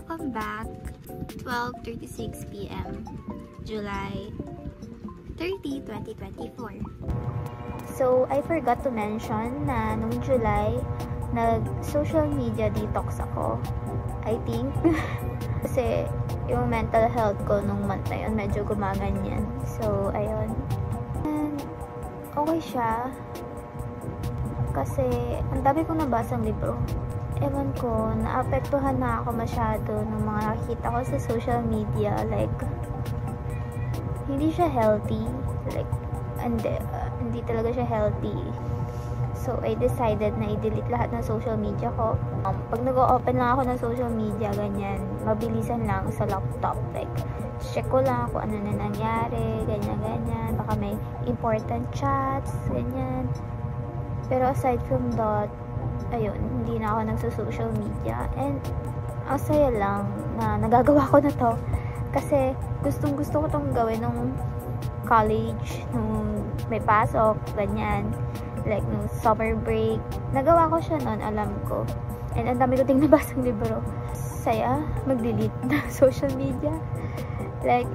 Welcome back. 12:36 p.m. July 30, 2024. So, I forgot to mention na nung July, nag-social media detox ako. I think. Kasi, yung mental health ko nung month na yun, medyo gumaganyan. So, ayun. And, okay siya. Kasi, ang dami kong nabasang libro. Ewan ko, naapektuhan na ako masyado ng mga nakikita ko sa social media. Like, hindi siya healthy. Like, hindi talaga siya healthy. So, I decided na i-delete lahat ng social media ko. Pag nag-open lang ako ng social media, ganyan, mabilisan lang sa laptop. Like, check ko lang kung ano na nangyari, ganyan. Baka may important chats, ganyan. Pero aside from that, ayun, hindi na ako nagsa-social media. And, ang saya lang na nagagawa ko na to. Kasi, gustong-gusto ko tong gawin nung college, nung may pasok, ganyan. Like, nung summer break. Nagawa ko siya noon, alam ko. And, ang dami ko ting nabasang libro. Saya, mag-delete ng social media. Like,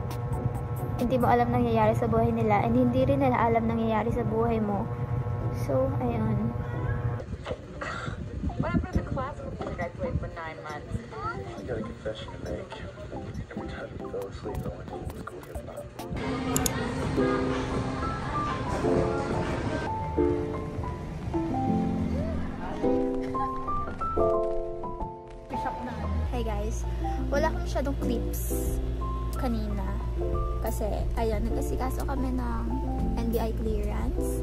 hindi mo alam nangyayari sa buhay nila. And, hindi rin nila alam nangyayari sa buhay mo. So, ayun. Whatever the class was I graduated for 9 months. I got a confession to make. Every time you fell asleep, I went to the school hip hop. Hey guys, wala akong masyadong clips kanina. Kasi, ayun, nag-asikaso kami ng NBI clearance.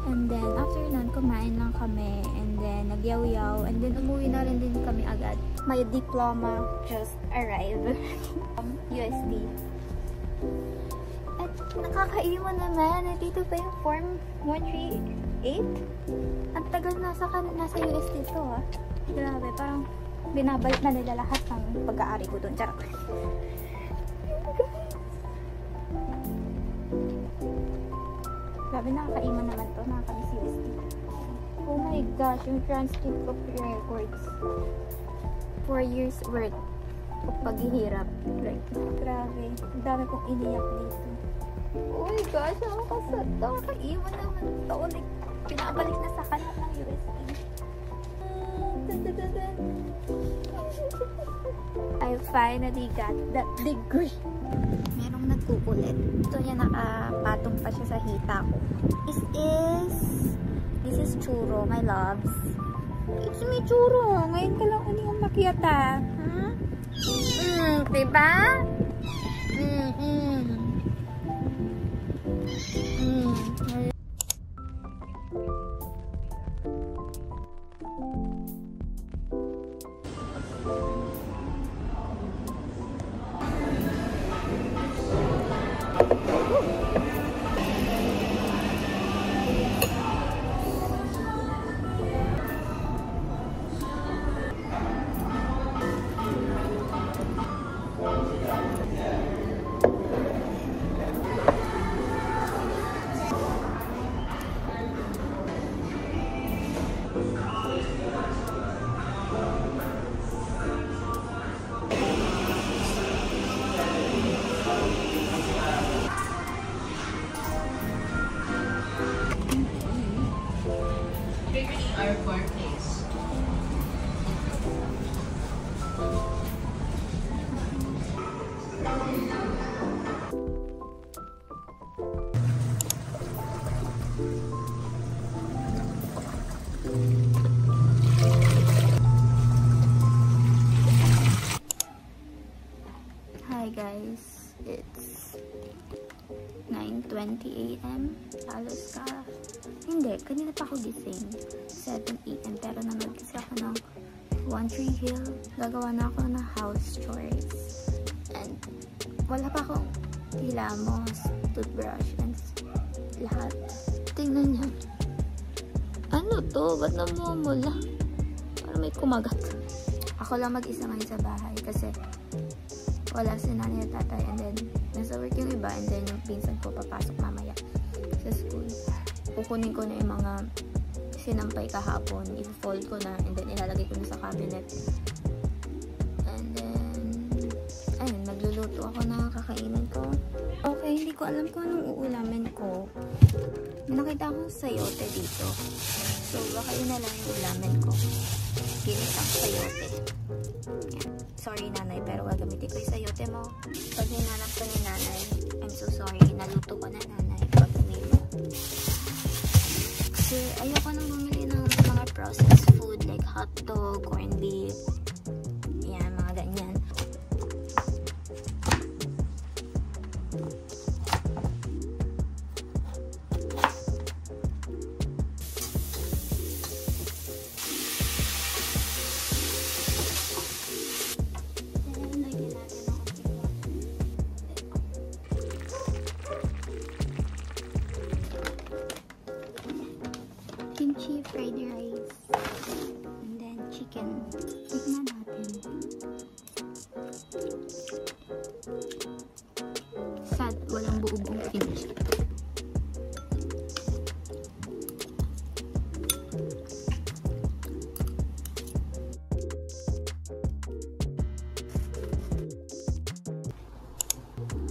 And then, after nun, kumain lang kami. And then, nagyaw-yaw. And then, umuwi na rin din kami agad. My diploma just arrived. USD. At nakakaiwan naman. Dito pa yung form 138. Ang tagal nasa USD to, ha. Grabe, parang binabalik na nila lahat ng pag-aari ko dun. Charot. Grabe, nakakaiman naman to. Nakakamiss USD. Oh my gosh, yung transcript of your records. 4 years worth of paghihirap. Like, grabe. Ang dami kong iniyak dito. Oh my gosh, nakakasad. Nakakaiwan naman to. Like, pinabalik na sa kanila ng USD. I finally got that degree. Merong nagkukulit. Ito niya nakapatong pa siya sa hita ko. This is churro, my loves. It's me, churro. Ngayon ka lang uli umakyat, ha? Diba? Airport, please. Hi guys, it's 9:20 AM. Alas ka. Hindi, kanina pa ako gising. 7 AM. Pero nanood kasi ako ng One Tree Hill. Gagawa na ako ng house chores. And wala pa akong hilamos, toothbrush, and lahat. Tingnan niyo. Ano to? Ba't namumula? Parang may kumagat. Ako lang mag-isa ngayon sa bahay kasi wala si nanay at tatay. And then, nasa work yung iba. And then, yung pinsan ko papasok mamaya sa school. Kukunin ko na yung mga sinampay kahapon. I-fold ko na. And then, ilalagay ko na sa cabinet. And then, Ito ako na kakainin ko. Okay, hindi ko alam kung anong uulamin ko. Nakita ko sayote dito. So, baka yun na lang yung ulamin ko. Ginisang sayote. Yan. Sorry, nanay, pero gagamitin ko yung sayote mo. Pag hinanap ko ni nanay, I'm so sorry. Naluto ko na, nanay. Pag mo. Kasi ayoko nang bumili ng mga processed food like hotdog, corned beef. Yan, mga ganyan. Kimchi fried rice and then chicken. Tignan natin. Sad, walang buo-buong kimchi.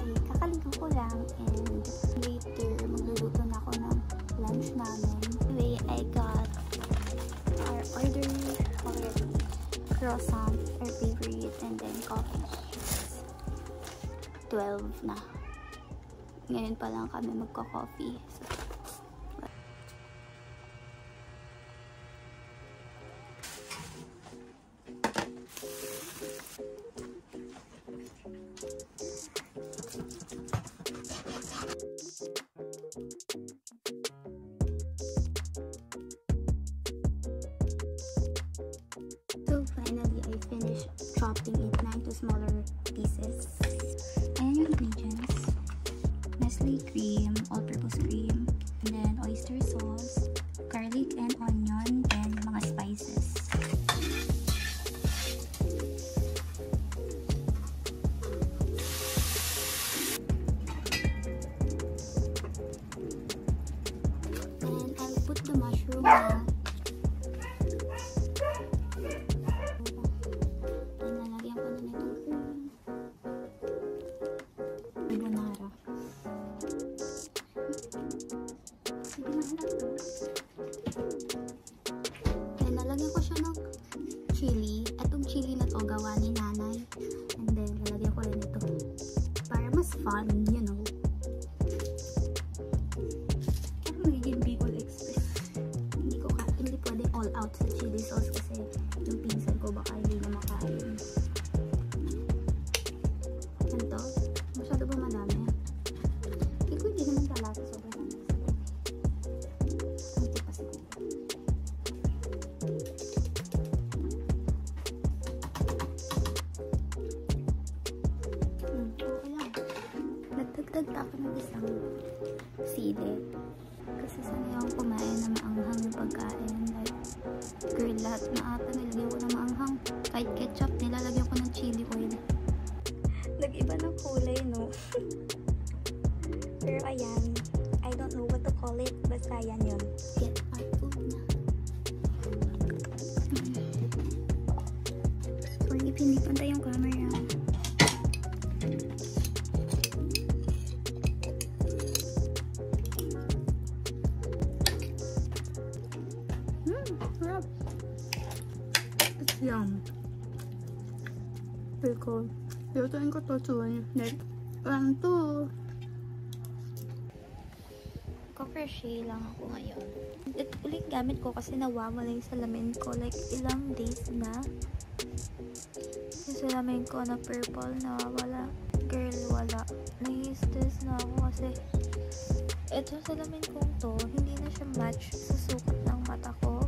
Ay, kakaligo ko lang and later magluluto na ako ng lunch namin. Anyway, I got our order already. Croissant, our favorite, and then coffee. 12 na. Ngayon pa lang kami magko-coffee. So, finally, I finished chopping it na into smaller pieces. Ayan yung ingredients. Nestle cream, all-purpose cream, and then oyster sauce, garlic and onion, and mga spices. And I'll put the mushroom na. Then, nalagyan ko siya ng chili. Atong chili na to, gawa ni nanay. And then, nalagyan ko rin ito. Para mas fun, you know. Kaya magiging Bicol Express. Hindi pwedeng all out sa chili sauce kasi yung pinsan ko baka hindi na makain. Ganito. Masyado ba madami? Hindi ko hindi naman kalasa sobrang dami. Hindi pa siguro. Okay lang. Nagdagdag pa ako ng isang sili. Kasi sanay akong kumain na maanghang yung pagkain. Like, girl, lahat na ata nilagyan ko ng maanghang. Kahit ketchup, nilalagyan ko ng chili oil. Nag-iba ng kulay, no? Pero ayan, I don't know what to call it. Basta ayan yun. Get our food na. Sorry, hindi pantay yung camera. Sarap. It's yum. Very cool. Lutuin ko to soon. Like, 1, 2. Crochet lang ako ngayon. Ito ulit gamit ko kasi nawawala yung salamin ko. Like, ilang days na. Yung salamin ko na purple, nawawala. Girl, wala. Nai-stress na ako kasi ito salamin kong to, hindi na siya match sa sukat ng mata ko.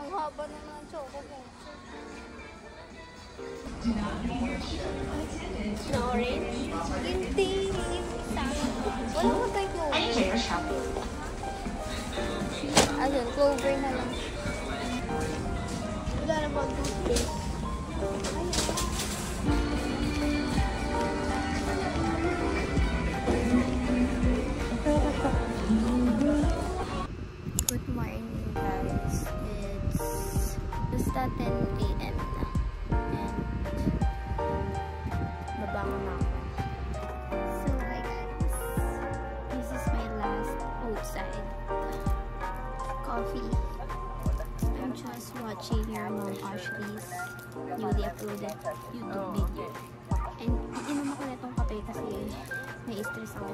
Haba na ng choco ko. Na orange? Hindi. Wala ko tayo clover. Ayun, clover na lang. Wala na bang toothpaste? Ayun. newly uploaded YouTube video. And iinom ako na itong kape kasi nai-stress ako.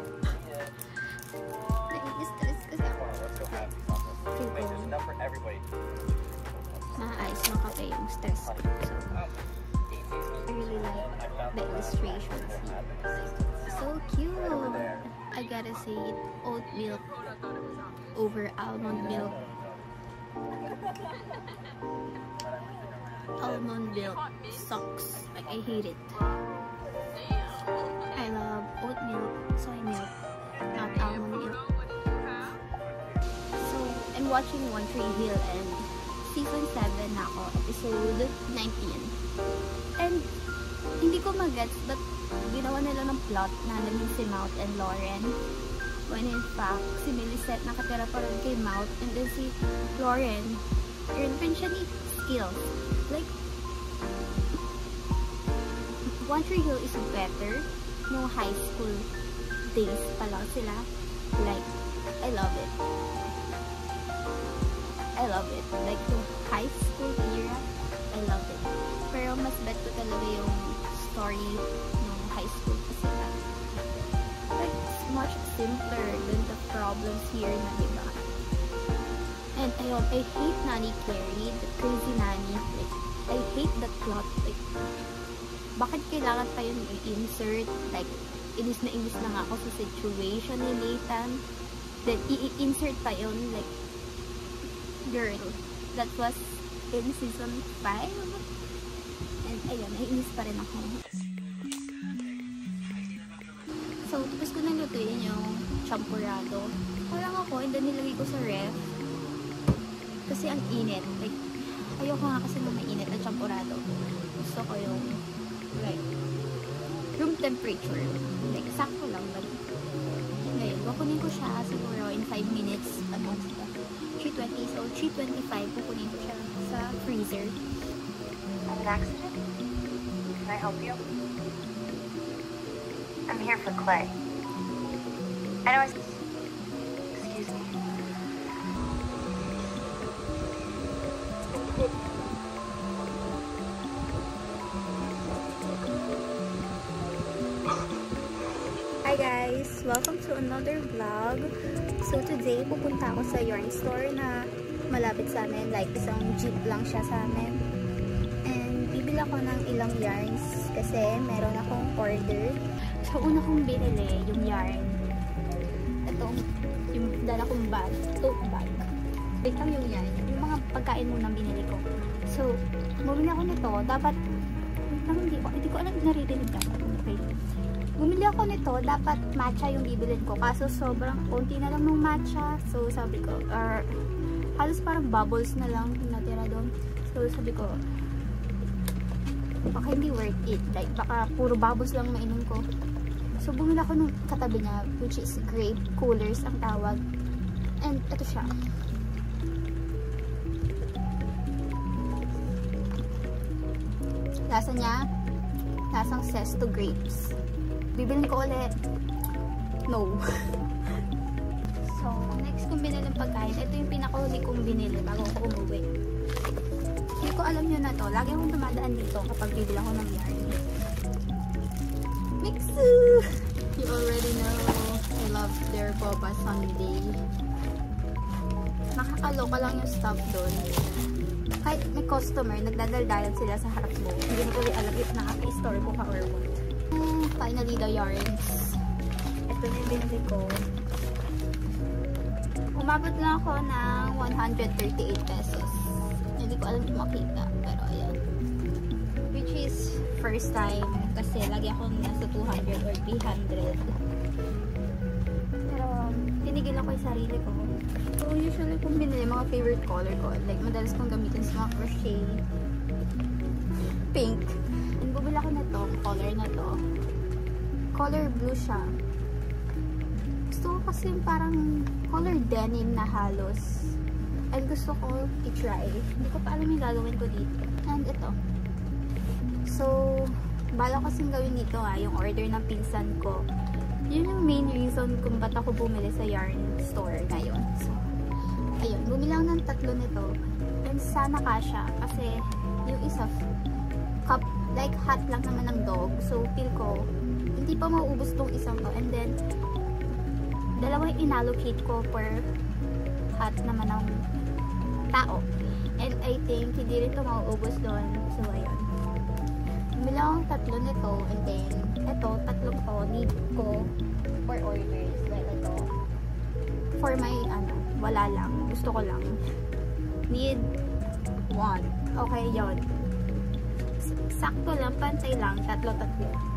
Nai-stress kasi ako. Feel ko maayos ng kape yung stress ko. So, I really like the illustrations here. So cute! I gotta say it, oat milk over almond milk. Almond milk sucks. Like, I hate it. I love oat milk, soy milk, not almond milk. So, I'm watching One Tree Hill and season 7 na ako, episode 19. And, hindi ko magets, but ginawa nila ng plot na naging si Maut and Lauren. When in fact, si Millicent nakatira pa rin kay Maut, and then si Lauren, earn pa siya ni skills. Like, One Tree Hill is better no high school days pa lang sila. Like, I love it. I love it. Like, the high school era, I love it. Pero mas bet ko talaga yung story ng high school kasi like, it's much simpler than the problems here na, diba? And ayun, I hate Nanny Clary, the crazy nanny. Like, I hate that plot. Like, bakit kailangan pa yun i-insert? Like, inis na nga ako sa situation ni Nathan. Then, i-insert pa yun. Like, girl, that was in season 5. And ayun, naiinis pa rin ako. So, tapos ko nang lutuin yung champurrado. Parang ako, and then nilagay ko sa ref. Kasi ang init. Like, ayoko nga kasi nung mainit na champurado. Gusto ko yung, like, room temperature. Like, sakto lang. But, ngayon, kukunin ko siya siguro in 5 minutes. Ano, 3:20. So, 3:25, kukunin ko siya sa freezer. Have an accident? Can I help you? I'm here for Clay. I know excuse me. Hi guys! Welcome to another vlog. So today, pupunta ako sa yarn store na malapit sa amin. Like, isang jeep lang siya sa amin. And bibili ako ng ilang yarns kasi meron akong order. So, una kong binili yung yarn. Itong, yung dala kong bag, tote bag. Wait lang yung yarn. Yung mga pagkain muna binili ko. So, bumili ako nito. Dapat, hindi ko alam, naririnig dapat. Okay. Bumili ako nito. Dapat matcha yung bibilin ko. Kaso, sobrang konti na lang ng matcha. So, sabi ko, halos parang bubbles na lang yung natira doon. So, sabi ko, baka hindi worth it. Like, baka puro bubbles lang mainom ko. So, bumili ako ng katabi niya, which is grape coolers ang tawag. And, ito siya. Lasa niya, lasang zesto grapes. Bibili ko ulit. No. So, next kong binili ng pagkain. Ito yung pinakahuli kong binili bago ako umuwi. Hindi ko alam nyo na to. Lagi akong dumadaan dito kapag bibili ako ng yarn. Mixu! You already know, I love their boba sundae. Nakakaloka lang yung stuff doon. Kahit may customer, nagdadaldalan sila sa harap mo. Hindi ko rin alam if nakaka-store ko ka or what. Finally, the yarns. Ito na yung binili ko. Umabot lang ako ng 138 pesos. Hindi ko alam kung makita. Pero ayan. Which is first time. Kasi lagi akong nasa 200 or 300. Pero tinigil ako yung sarili ko. So usually kung binili mga favorite color ko. Like madalas kong gamitin sa mga crochet. Pink. And bubila ko na to. Color na to. Color blue siya. Gusto ko kasi parang color denim na halos. And gusto ko i-try. Hindi ko pa alam yung gagawin ko dito. And ito. So, bala ko kasing gawin dito yung order ng pinsan ko. Yun yung main reason kung ba't ako bumili sa yarn store ngayon. So, ayun. Bumili lang ng 3 nito. And sana kasha. Kasi yung isa cup, like hot lang naman ng dog. So, feel ko, hindi pa mauubos tong isang to. And then, dalawa yung inallocate ko per hot naman ng tao. And I think, hindi rin ito mauubos doon. So, ayun. Bumili akong 3 nito. And then, ito, 3 to, need ko for orders. Like, ito. For my, wala lang. Gusto ko lang. Need 1. Okay, yun. Sakto lang, pantay lang. 3.